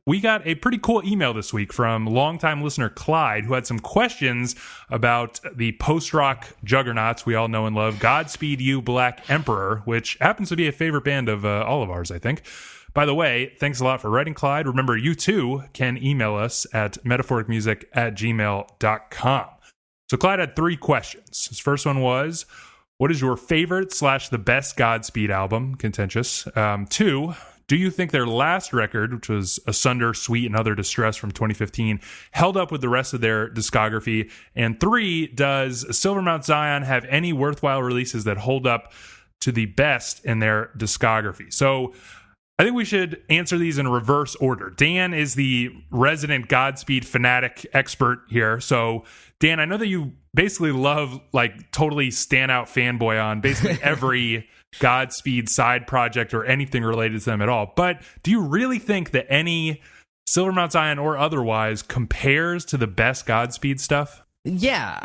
we got a pretty cool email this week from longtime listener Clyde, who had some questions about the post-rock juggernauts we all know and love, Godspeed You, Black Emperor, which happens to be a favorite band of all of ours, I think. By the way, thanks a lot for writing, Clyde. Remember, you too can email us at metaforkmusic@gmail.com. So Clyde had 3 questions. His first one was, what is your favorite / the best Godspeed album? Contentious. 2, do you think their last record, which was Asunder, Sweet, and Other Distress from 2015, held up with the rest of their discography? And 3, does Silver Mount Zion have any worthwhile releases that hold up to the best in their discography? So I think we should answer these in reverse order. Dan is the resident Godspeed fanatic expert here. So, Dan, I know that you basically love, like, totally standout fanboy on basically every Godspeed side project or anything related to them at all. But do you really think that any Silver Mount Zion or otherwise compares to the best Godspeed stuff? Yeah,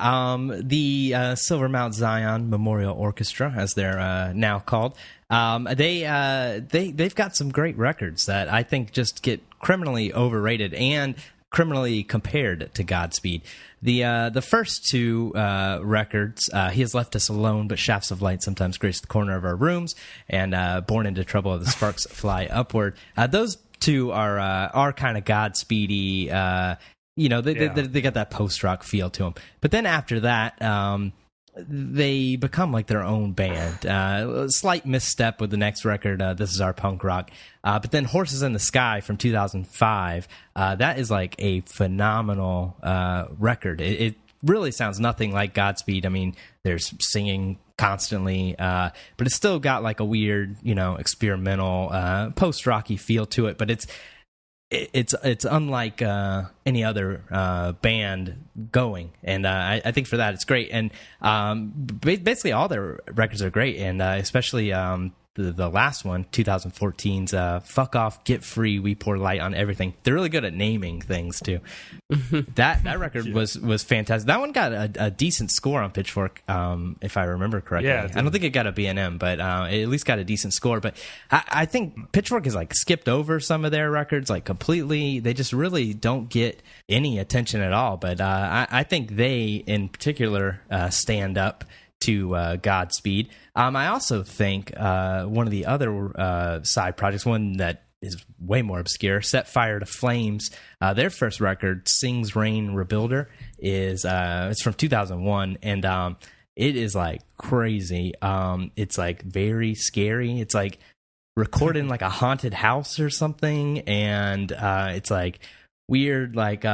the Silver Mount Zion Memorial Orchestra, as they're now called, they've got some great records that I think just get criminally overrated and criminally compared to Godspeed. The first 2 records, He Has Left Us Alone, but Shafts of Light Sometimes Grace the Corner of Our Rooms, and Born into Trouble, The Sparks Fly Upward. Those 2 are kind of Godspeedy. They got that post-rock feel to them. But then after that, they become like their own band. A slight misstep with the next record, This Is Our Punk Rock. But then Horses in the Sky from 2005, that is like a phenomenal record. It really sounds nothing like Godspeed. I mean, there's singing constantly, but it's still got like a weird, experimental, post-rocky feel to it. But it's unlike any other band going, and I think for that it's great. And basically all their records are great, and especially the last one, 2014's Fuck Off, Get Free, We Pour Light on Everything. They're really good at naming things too. that record was fantastic. That one got a decent score on Pitchfork, if I remember correctly. Yeah, I don't think it got a B&M, but it at least got a decent score. But I think Pitchfork has like skipped over some of their records like completely. They just really don't get any attention at all. But I think they in particular stand up to Godspeed. I also think one of the other side projects, one that is way more obscure, Set Fire to Flames, their first record, Sings Rain Rebuilder, is it's from 2001, and it is like crazy. It's like very scary. It's like recorded in like a haunted house or something, and it's like weird like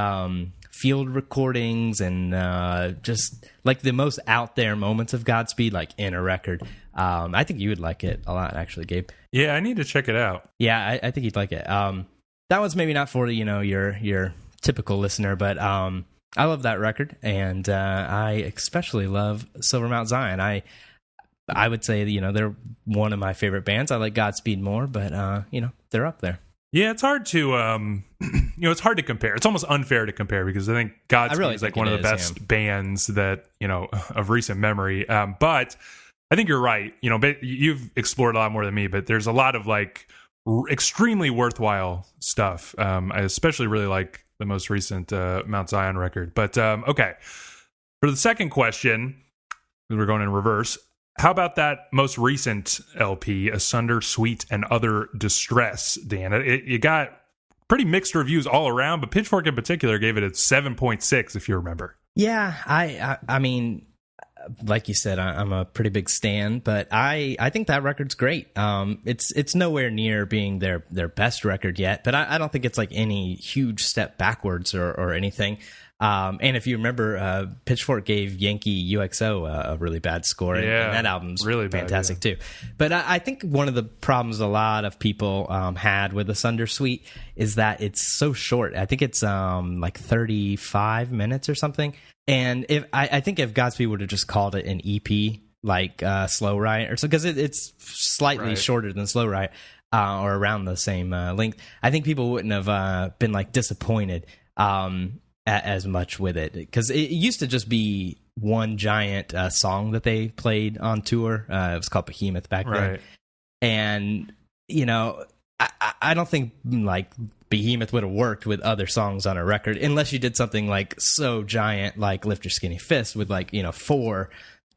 field recordings and just like the most out there moments of Godspeed like in a record. I think you would like it a lot, actually, Gabe. Yeah, I need to check it out. Yeah, I think you'd like it. That one's maybe not for your typical listener, but I love that record, and I especially love Silver Mount Zion. I would say they're one of my favorite bands. I like Godspeed more, but they're up there. Yeah, it's hard to it's hard to compare. It's almost unfair to compare because I think Godspeed is like one of the best bands that of recent memory. But I think you're right. You've explored a lot more than me, but there's a lot of like extremely worthwhile stuff. I especially really like the most recent Mount Zion record. But okay, for the second question, we're going in reverse. How about that most recent LP, Asunder, Sweet, and Other Distress, Dan? It got pretty mixed reviews all around, but Pitchfork in particular gave it a 7.6, if you remember. Yeah, I mean, like you said, I'm a pretty big stan, but I think that record's great. It's nowhere near being their best record yet, but I don't think it's like any huge step backwards or anything. And if you remember, Pitchfork gave Yankee UXO a really bad score, and that album's really fantastic too. But I think one of the problems a lot of people had with Asunder Sweet is that it's so short. I think it's like 35 minutes or something. And I think if Godspeed would have just called it an EP, like Slow Riot, or so, because it's slightly shorter than Slow Riot, or around the same length, I think people wouldn't have been like disappointed as much with it, because it used to just be one giant song that they played on tour. It was called Behemoth back then, and I don't think like Behemoth would have worked with other songs on a record, unless you did something like so giant, like Lift Your Skinny Fist with like, 4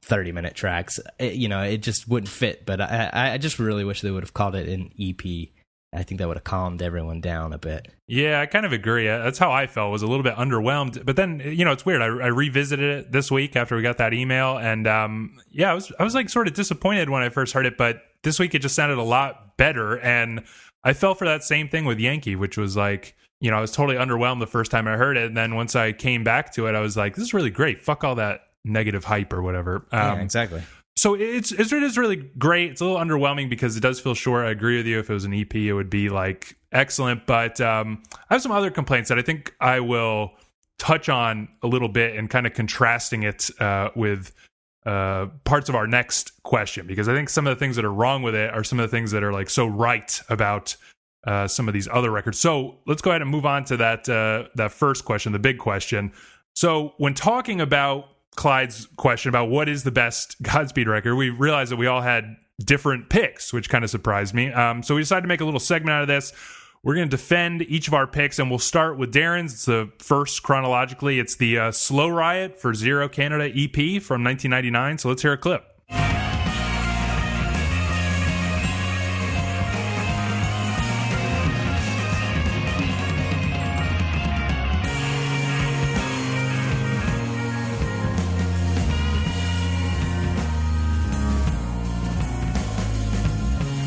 30-minute tracks. It just wouldn't fit. But I just really wish they would have called it an EP. I think that would have calmed everyone down a bit. Yeah, I kind of agree. That's how I felt, was a little bit underwhelmed. But then, it's weird. I revisited it this week after we got that email. And I was like sort of disappointed when I first heard it. But this week it just sounded a lot better. And I fell for that same thing with Yankee, which was like, I was totally underwhelmed the first time I heard it. And then once I came back to it, I was like, this is really great. Fuck all that negative hype or whatever. Yeah, exactly. So it is really great. It's a little underwhelming because it does feel short. I agree with you. If it was an EP, it would be like excellent. But I have some other complaints that I think I will touch on a little bit and kind of contrasting it with parts of our next question, because I think some of the things that are wrong with it are some of the things that are like so right about some of these other records. So let's go ahead and move on to that first question, the big question. So when talking about Clyde's question about what is the best Godspeed record, we realized that we all had different picks, which kind of surprised me. So we decided to make a little segment out of this. We're going to defend each of our picks, and we'll start with Darren's. It's the first chronologically. It's the Slow Riot for Zero Canada EP from 1999. So let's hear a clip.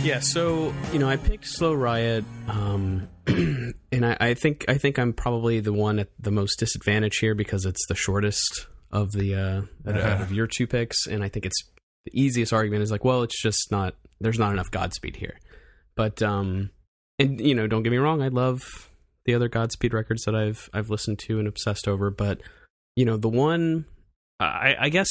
Yeah, so I picked Slow Riot, and I think I'm probably the one at the most disadvantage here because it's the shortest of the out of your two picks, and I think it's the easiest argument is like, well, it's just not, there's not enough Godspeed here, but and don't get me wrong, I love the other Godspeed records that I've listened to and obsessed over, but the one I guess.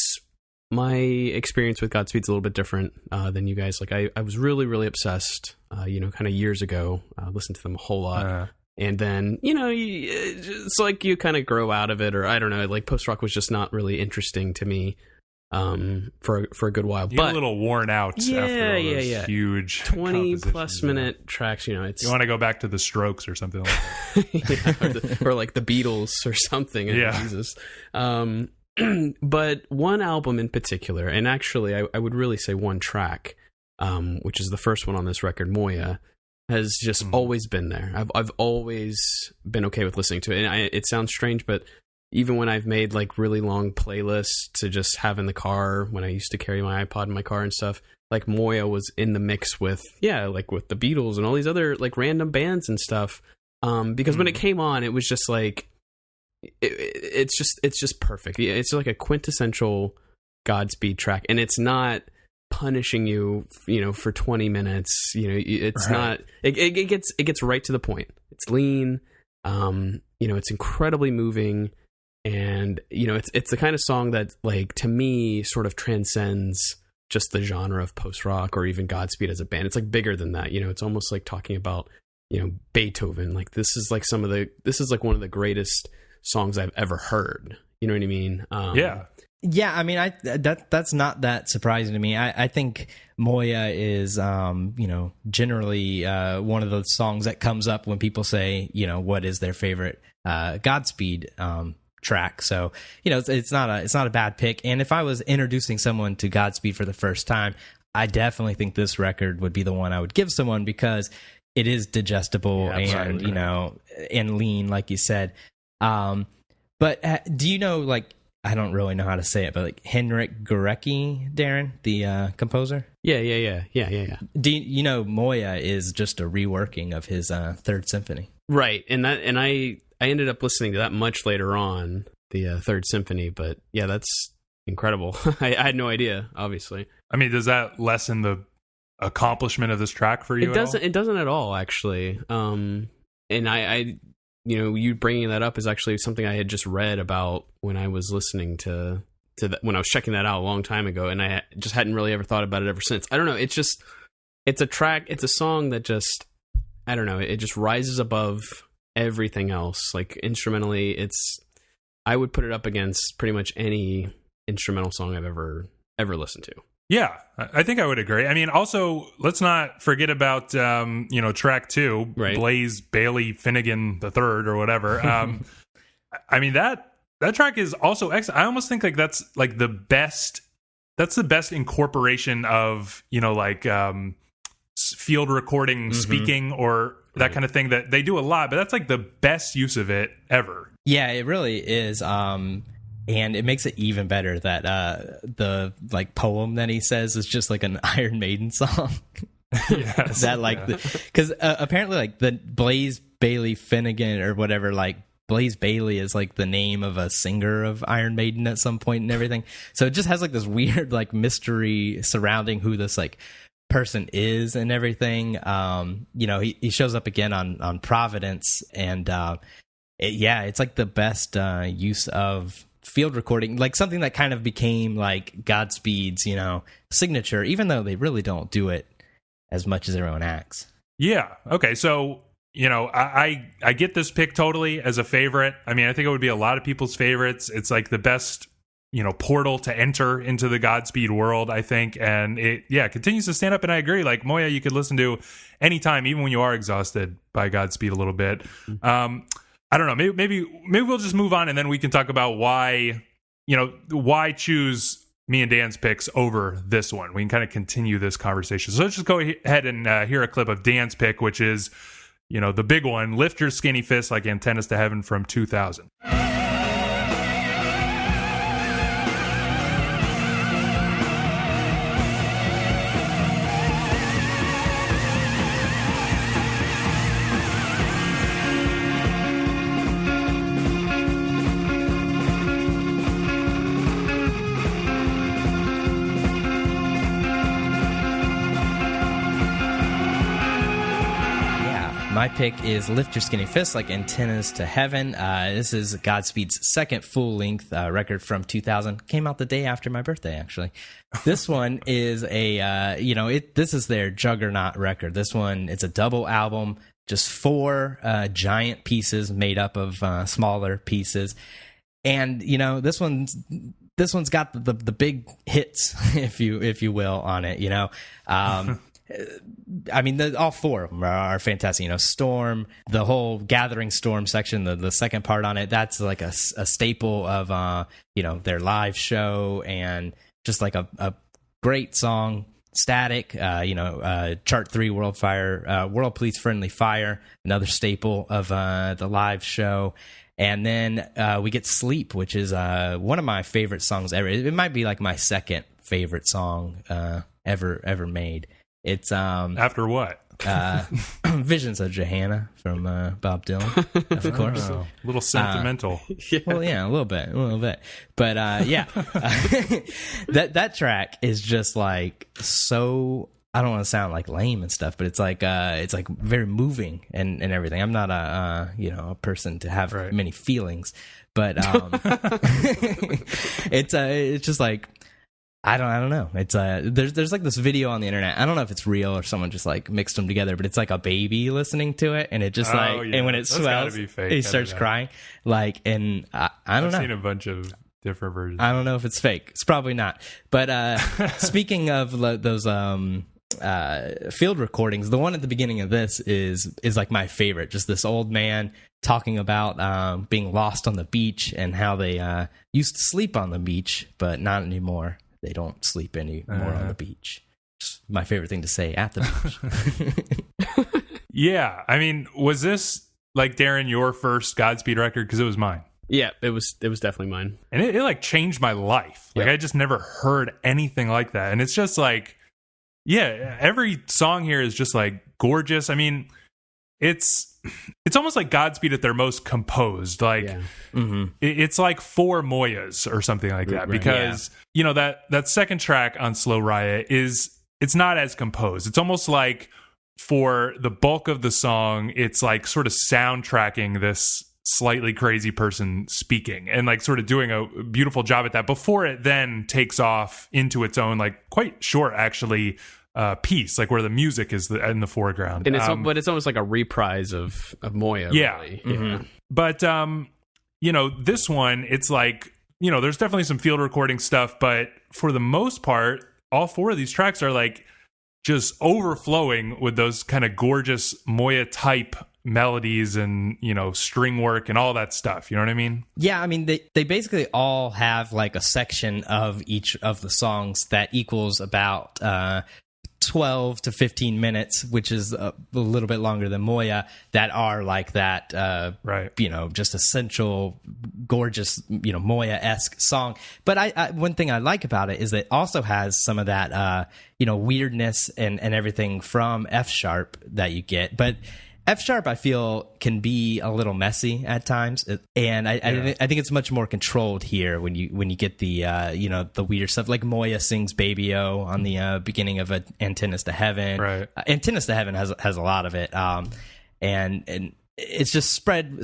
My experience with Godspeed's a little bit different than you guys. Like I was really, really obsessed, kind of years ago, listened to them a whole lot. And then, it's like you kind of grow out of it, or I don't know, like post-rock was just not really interesting to me for a good while. You get a little worn out after all those huge 20-plus minute tracks, it's... You want to go back to the Strokes or something like that. or like the Beatles or something. Yeah. Jesus. But one album in particular, and actually I would really say one track, which is the first one on this record, Moya, has just always been there. I've always been okay with listening to it. And it sounds strange, but even when I've made like really long playlists to just have in the car, when I used to carry my iPod in my car and stuff, like Moya was in the mix with, like with the Beatles and all these other like random bands and stuff. Because when it came on, it was just like, it's just perfect. It's like a quintessential Godspeed track, and it's not punishing you, for 20 minutes. It's not. It gets right to the point. It's lean. It's incredibly moving, and it's the kind of song that, like, to me, sort of transcends just the genre of post rock or even Godspeed as a band. It's like bigger than that. It's almost like talking about Beethoven. Like this is like one of the greatest songs I've ever heard. You know what I mean? Yeah, I mean, that's not that surprising to me. I think Moya is, generally one of those songs that comes up when people say, what is their favorite Godspeed track. So, it's not a bad pick. And if I was introducing someone to Godspeed for the first time, I definitely think this record would be the one I would give someone because it is digestible and and lean, like you said. But do you know, like, I don't really know how to say it, but like Henryk Górecki, Darren, the composer? Yeah. Do you know Moya is just a reworking of his Third Symphony? Right, and I ended up listening to that much later on, the Third Symphony, but yeah, that's incredible. I had no idea, obviously. I mean, does that lessen the accomplishment of this track for you? It doesn't at all, actually. And I you bringing that up is actually something I had just read about when I was listening to that, when I was checking that out a long time ago, and I just hadn't really ever thought about it ever since. I don't know. It's a track. It's a song that just, I don't know. It just rises above everything else. Like instrumentally, I would put it up against pretty much any instrumental song I've ever listened to. Yeah, I think I would agree. I mean, also, let's not forget about, track 2, Right. Blaze Bailey Finnegan the Third or whatever. I mean, that track is also excellent. I almost think like that's like the best incorporation of, field recording speaking or that kind of thing that they do a lot, but that's like the best use of it ever. Yeah, it really is. And it makes it even better that the like poem that he says is just like an Iron Maiden song. Yes. That like because apparently like the Blaze Bailey Finnegan or whatever, like Blaze Bailey is like the name of a singer of Iron Maiden at some point and everything. So it just has like this weird like mystery surrounding who this like person is and everything. He shows up again on Providence, and it's like the best use of field recording, like something that kind of became like Godspeed's, signature, even though they really don't do it as much as their own acts. Yeah. Okay. So, I get this pick totally as a favorite. I mean, I think it would be a lot of people's favorites. It's like the best, portal to enter into the Godspeed world, I think. And it continues to stand up. And I agree. Like Moya, you could listen to anytime, even when you are exhausted by Godspeed a little bit. I don't know. Maybe we'll just move on, and then we can talk about why choose me and Dan's picks over this one. We can kind of continue this conversation. So let's just go ahead and hear a clip of Dan's pick, which is, the big one, Lift Your Skinny Fist Like Antennas to Heaven from 2000. My pick is Lift Your Skinny Fist Like Antennas to Heaven. This is Godspeed's second full-length record from 2000. Came out the day after my birthday, actually. This one is this is their juggernaut record. This one, it's a double album, just 4 giant pieces made up of smaller pieces. And, this one's got the big hits, if you will, on it, I mean, all 4 of them are fantastic. Storm, the whole Gathering Storm section, the second part on it, that's like a staple of, their live show, and just like a great song. Static, Chart 3, World Police Friendly Fire, another staple of the live show. And then we get Sleep, which is one of my favorite songs ever. It might be like my second favorite song ever made. It's after what? Visions of Johanna from Bob Dylan, of course. A little sentimental. Well, yeah, a little bit. But that track is just like so. I don't want to sound like lame and stuff, but it's like very moving and everything. I'm not a person to have many feelings, but it's just like. I don't know. It's there's like this video on the internet. I don't know if it's real or someone just like mixed them together, but it's like a baby listening to it, and it just and when it swells, he starts crying. Like, and I don't know. I've seen a bunch of different versions. I don't know if it's fake. It's probably not. But speaking of those field recordings, the one at the beginning of this is like my favorite. Just this old man talking about being lost on the beach and how they used to sleep on the beach, but not anymore. They don't sleep anymore on the beach. Just my favorite thing to say at the beach. Yeah. I mean, was this, like, Darren, your first Godspeed record? Because it was mine. Yeah, it was definitely mine. And it like, changed my life. Like, I just never heard anything like that. And it's just like, yeah, every song here is just, like, gorgeous. I mean, it's almost like Godspeed at their most composed. Like, it's like 4 Moyas or something like that. Because, that second track on Slow Riot it's not as composed. It's almost like for the bulk of the song, it's like sort of soundtracking this slightly crazy person speaking and like sort of doing a beautiful job at that before it then takes off into its own, like quite short, actually, piece, like where the music is in the foreground. And it's almost like a reprise of Moya. Yeah. Really. Mm-hmm. But, this one, it's like, there's definitely some field recording stuff, but for the most part, all 4 of these tracks are like just overflowing with those kind of gorgeous Moya type melodies and, you know, string work and all that stuff. You know what I mean? Yeah, I mean, they basically all have like a section of each of the songs that equals about 12 to 15 minutes, which is a little bit longer than Moya, that are like that, right? You know, just essential, gorgeous, you know, Moya-esque song. But I one thing I like about it is that it also has some of that, you know, weirdness and everything from F sharp that you get. But F sharp, I feel, can be a little messy at times, and I think it's much more controlled here when you get the you know, the weird stuff, like Moya sings "Baby O" on the beginning of Antennas to Heaven. Right, Antennas to Heaven has a lot of it, and it's just spread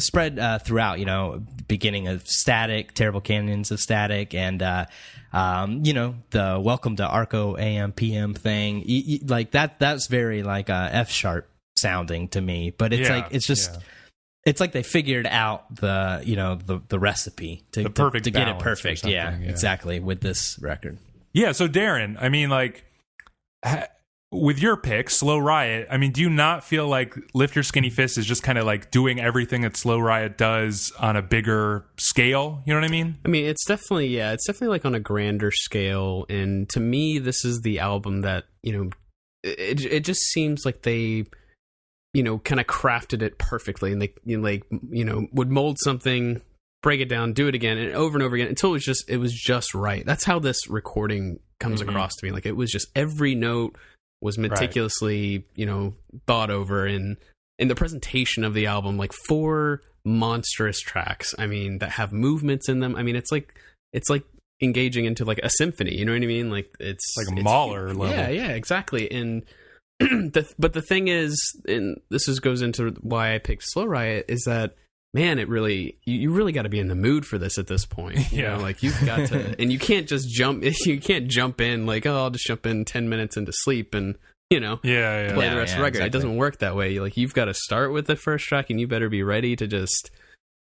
throughout. You know, beginning of Static, Terrible Canyons of Static, and you know, the Welcome to Arco AM PM thing, like that. That's very like F sharp sounding to me, but it's like it's just it's like they figured out the, you know, the recipe to get it perfect. Yeah, exactly, with this record. Yeah, so Darren, I mean, like, with your pick, Slow Riot, I mean, do you not feel like Lift Your Skinny Fist is just kind of like doing everything that Slow Riot does on a bigger scale? You know what I mean? I mean, it's definitely like on a grander scale, and to me, this is the album that, you know, it just seems like they, you know, kind of crafted it perfectly, and they, you know, like, you know, would mold something, break it down, do it again, and over again until it was just right. That's how this recording comes across to me. Like, it was just every note was meticulously, you know, thought over, and in the presentation of the album, like 4 monstrous tracks. I mean, that have movements in them. I mean, it's like engaging into like a symphony. You know what I mean? Like it's like a Mahler level. Yeah, exactly. And but the thing is, and goes into why I picked Slow Riot, is that, man, it really, you really got to be in the mood for this at this point. You know, like, you've got to, and you can't just jump in like, oh, I'll just jump in 10 minutes into sleep and, you know, play the rest of the record. Exactly. It doesn't work that way. You've got to start with the first track, and you better be ready to just,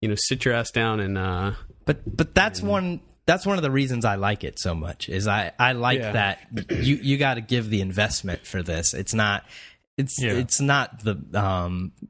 you know, sit your ass down and but that's one of the reasons I like it so much, is I like that you got to give the investment for this. It's not the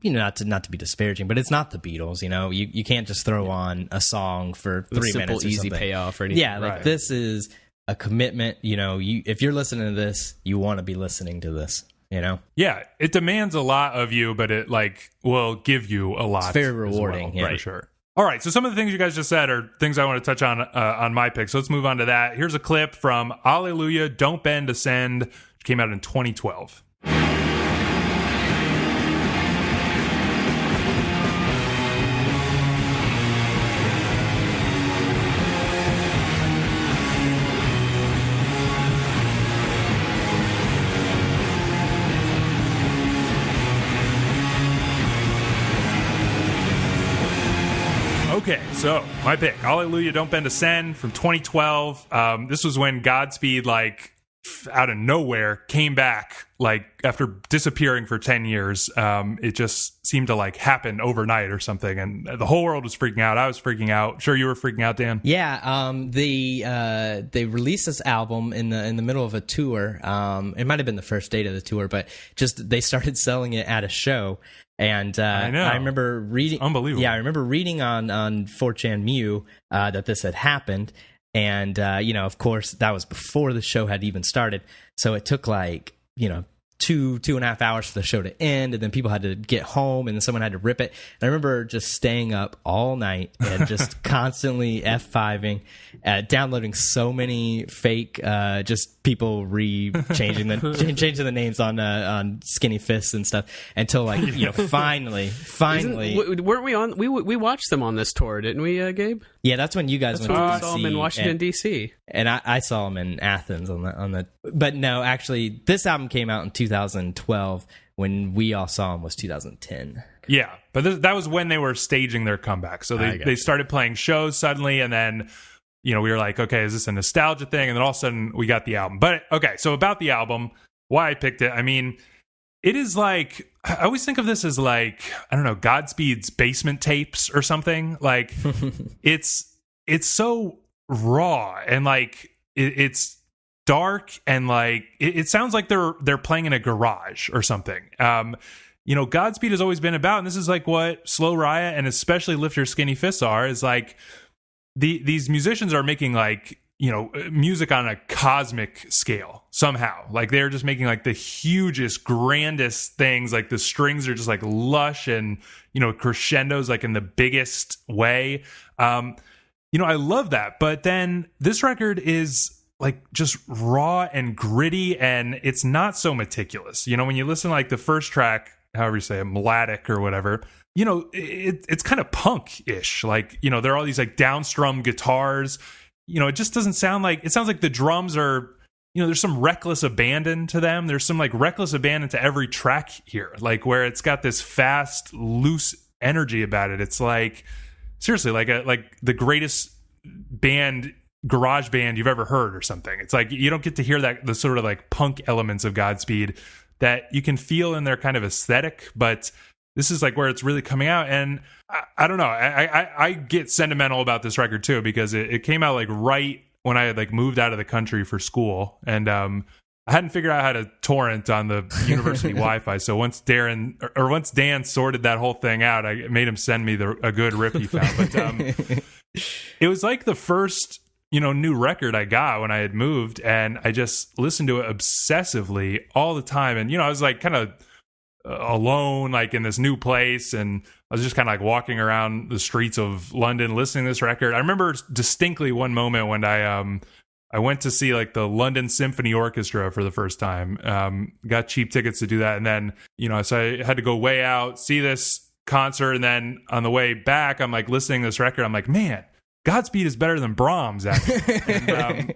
you know, not to be disparaging, but it's not the Beatles. You know, you can't just throw on a song for 3 minutes or easy something. Payoff or anything. Yeah, like this is a commitment. You know, if you're listening to this, you want to be listening to this. You know, it demands a lot of you, but it like will give you a lot. It's very rewarding, for sure. All right, so some of the things you guys just said are things I want to touch on my pick. So let's move on to that. Here's a clip from Allelujah, Don't Bend, Ascend, which came out in 2012. Okay, so my pick, Allelujah, Don't Bend, Ascend from 2012. This was when Godspeed, like, out of nowhere, came back, like, after disappearing for 10 years. It just seemed to, like, happen overnight or something, and the whole world was freaking out. I was freaking out. Sure, you were freaking out, Dan? Yeah, they released this album in the middle of a tour. It might have been the first date of the tour, but just they started selling it at a show. And I remember reading, unbelievable. Yeah, I remember reading on 4chan Mew that this had happened, and you know, of course, that was before the show had even started. So it took like, you know, 2.5 hours for the show to end, and then people had to get home, and then someone had to rip it. And I remember just staying up all night and just constantly F5ing, downloading so many fake, just people changing the names on Skinny Fists and stuff, until, like, you know, finally weren't we on? We watched them on this tour, didn't we, Gabe? Yeah, that's when you guys went to DC. Saw them in Washington, D.C. And I saw them in Athens on the. But no, actually, this album came out in 2012. When we all saw them was 2010. Yeah, but that was when they were staging their comeback. So they started playing shows suddenly, and then, you know, we were like, okay, is this a nostalgia thing? And then all of a sudden we got the album. But okay, so about the album, why I picked it, I mean, it is like, I always think of this as like, I don't know, Godspeed's basement tapes or something. Like, it's so raw, and like it's dark and like it sounds like they're playing in a garage or something. Godspeed has always been about, and this is like what Slow Riot and especially Lift Your Skinny Fists are, is like these musicians are making like, music on a cosmic scale somehow. Like they're just making like the hugest, grandest things. Like the strings are just like lush and, crescendos like in the biggest way. I love that. But then this record is like just raw and gritty, and it's not so meticulous. When you listen to like the first track, however you say it, melodic or whatever, it's kind of punk-ish. Like, there are all these like downstrum guitars. It just doesn't sound like, it sounds like the drums are, there's some reckless abandon to them. There's some like reckless abandon to every track here, like where it's got this fast, loose energy about it. It's like, seriously, like the greatest garage band you've ever heard or something. It's like, you don't get to hear the sort of like punk elements of Godspeed that you can feel in their kind of aesthetic, but this is like where it's really coming out. And I don't know. I get sentimental about this record too, because it came out like right when I had like moved out of the country for school, and I hadn't figured out how to torrent on the university Wi-Fi. So once Dan sorted that whole thing out, I made him send me a good rip he found. But it was like the first new record I got when I had moved, and I just listened to it obsessively all the time. And I was like kind of alone, like in this new place, and I was just kind of like walking around the streets of London listening to this record. I remember distinctly one moment when I went to see like the London Symphony Orchestra for the first time. Got cheap tickets to do that, and then so I had to go way out, see this concert, and then on the way back I'm like listening to this record, I'm like, man, Godspeed is better than Brahms actually. And,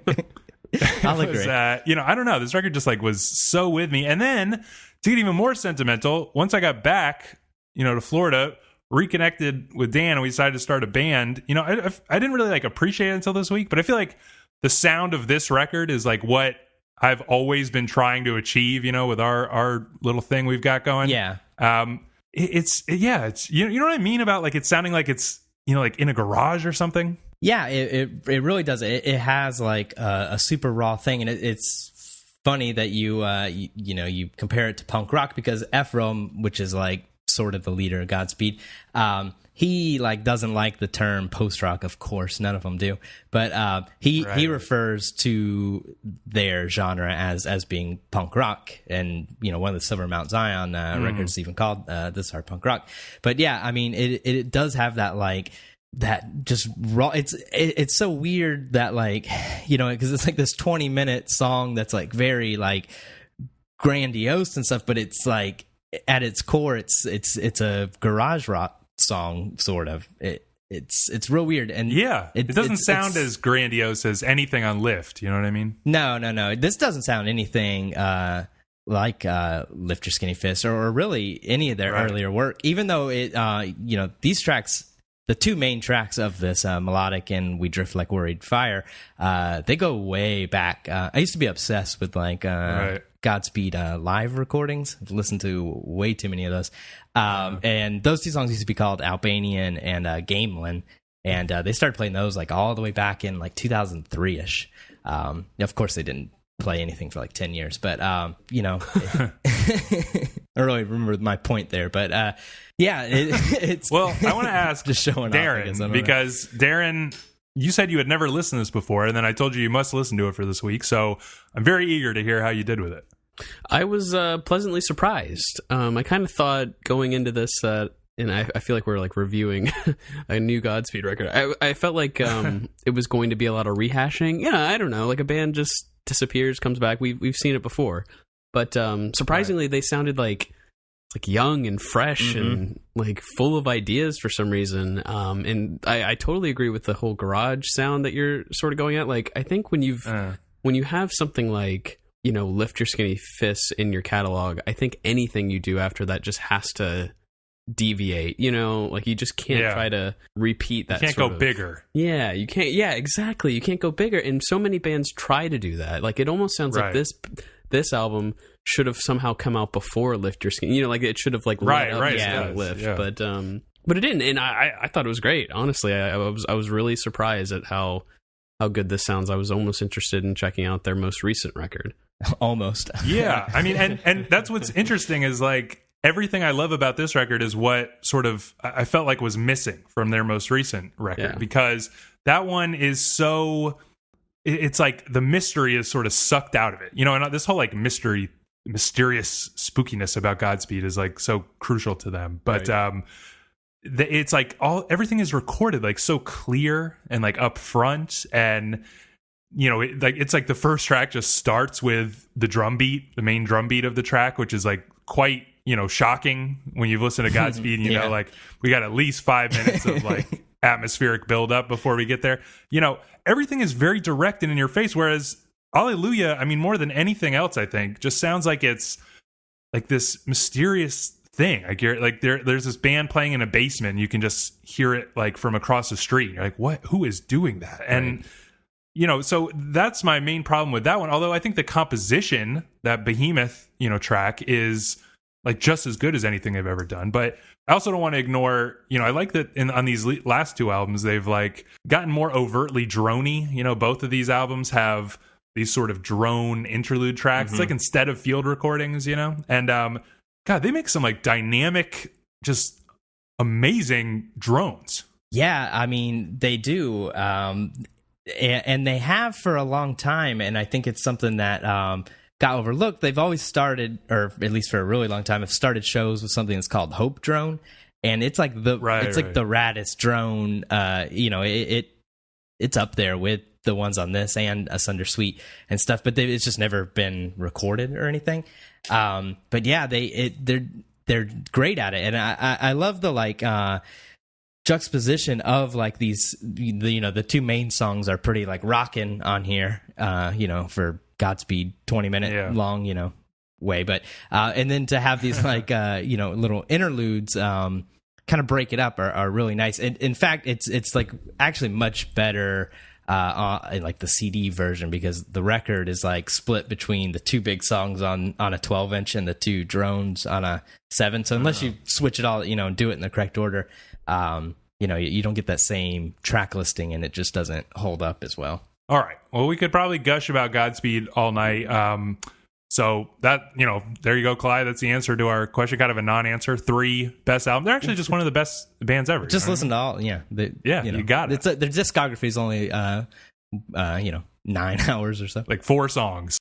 I'll agree. I don't know, this record just like was so with me. And then to get even more sentimental, once I got back, to Florida, reconnected with Dan, and we decided to start a band. I didn't really like appreciate it until this week, but I feel like the sound of this record is like what I've always been trying to achieve, with our little thing we've got going. Yeah. It's you know what I mean about like it sounding like it's like in a garage or something. Yeah, it really does. It has like a super raw thing, and it's funny that you compare it to punk rock, because Ephraim, which is like sort of the leader of Godspeed, he like doesn't like the term post rock. Of course, none of them do, but he refers to their genre as being punk rock, and one of the Silver Mount Zion records is even called this hard punk rock. But yeah, I mean it does have that like that just raw. It's so weird that like because it's like this 20-minute song that's like very like grandiose and stuff, but it's like at its core it's a garage rock song sort of. It's real weird, and it doesn't sound as grandiose as anything on Lift. You know what I mean? No. This doesn't sound anything like Lift Your Skinny Fist or really any of their earlier work. Even though it, these tracks, the two main tracks of this, Melodic and We Drift Like Worried Fire, they go way back. I used to be obsessed with like Godspeed live recordings. I've listened to way too many of those. And those two songs used to be called Albanian and Gamelin. And they started playing those like all the way back in like 2003-ish. Of course, they didn't play anything for like 10 years. But, I really remember my point there. But it's... Well, I want to ask just showing Darren, off, because Darren, you said you had never listened to this before, and then I told you must listen to it for this week. So I'm very eager to hear how you did with it. I was pleasantly surprised. I kind of thought going into this and I feel like we're like reviewing a new Godspeed record. I felt like it was going to be a lot of rehashing. I don't know, like a band just disappears, comes back. We've seen it before, but surprisingly, they sounded like young and fresh and like full of ideas for some reason. And I totally agree with the whole garage sound that you're sort of going at. Like I think when you have something like Lift Your Skinny Fists in your catalog, I think anything you do after that just has to deviate, like you just can't try to repeat that. You can't go bigger. Yeah, you can't. Yeah, exactly. You can't go bigger. And so many bands try to do that. Like it almost sounds like this album should have somehow come out before Lift Your Skin. Like it should have like led up to Lift, but it didn't. And I thought it was great. Honestly, I was really surprised at how how good this sounds, I was almost interested in checking out their most recent record. Almost. Yeah, I mean, and that's what's interesting is like everything I love about this record is what sort of I felt like was missing from their most recent record, because that one is so, it's like the mystery is sort of sucked out of it, you know, and this whole like mysterious spookiness about Godspeed is like so crucial to them, but right. It's like everything is recorded like so clear and like up front, and you know, it's like the first track just starts with the drum beat, the main drum beat of the track, which is like quite, you know, shocking when you've listened to Godspeed. You know, like we got at least 5 minutes of like atmospheric buildup before we get there. You know, everything is very direct and in your face, whereas Allelujah, I mean, more than anything else, I think, just sounds like it's like this mysterious thing. Like there's this band playing in a basement, and you can just hear it like from across the street. You're like, what? Who is doing that? Right. And you know, so that's my main problem with that one. Although I think the composition, that Behemoth, you know, track is like just as good as anything they've ever done. But I also don't want to ignore, you know, I like that on these last two albums, they've like gotten more overtly droney. You know, both of these albums have these sort of drone interlude tracks. It's like instead of field recordings, you know? And God, they make some like dynamic, just amazing drones. Yeah, I mean, they do. And they have for a long time, and I think it's something that got overlooked. They've always started, or at least for a really long time, have started shows with something that's called Hope Drone, and it's like the like the raddest drone. You know, it's up there with the ones on this and Asunder Suite and stuff, but it's just never been recorded or anything. But yeah, they're great at it, and I love the like. Juxtaposition of like these, you know, the two main songs are pretty like rockin' on here, you know, for Godspeed 20-minute long, you know, way, but and then to have these like you know, little interludes kind of break it up are really nice. And in fact, it's like actually much better in like the CD version, because the record is like split between the two big songs on a 12-inch and the two drones on a 7. So unless you switch it all, you know, and do it in the correct order, you know, you don't get that same track listing, and it just doesn't hold up as well. All right. Well, we could probably gush about Godspeed all night. So that, you know, there you go, Clyde. That's the answer to our question. Kind of a non-answer. 3 best albums. They're actually just one of the best bands ever. Just listen to all. Yeah. You know, you got it. Their discography is only, you know, 9 hours or so. Like 4 songs.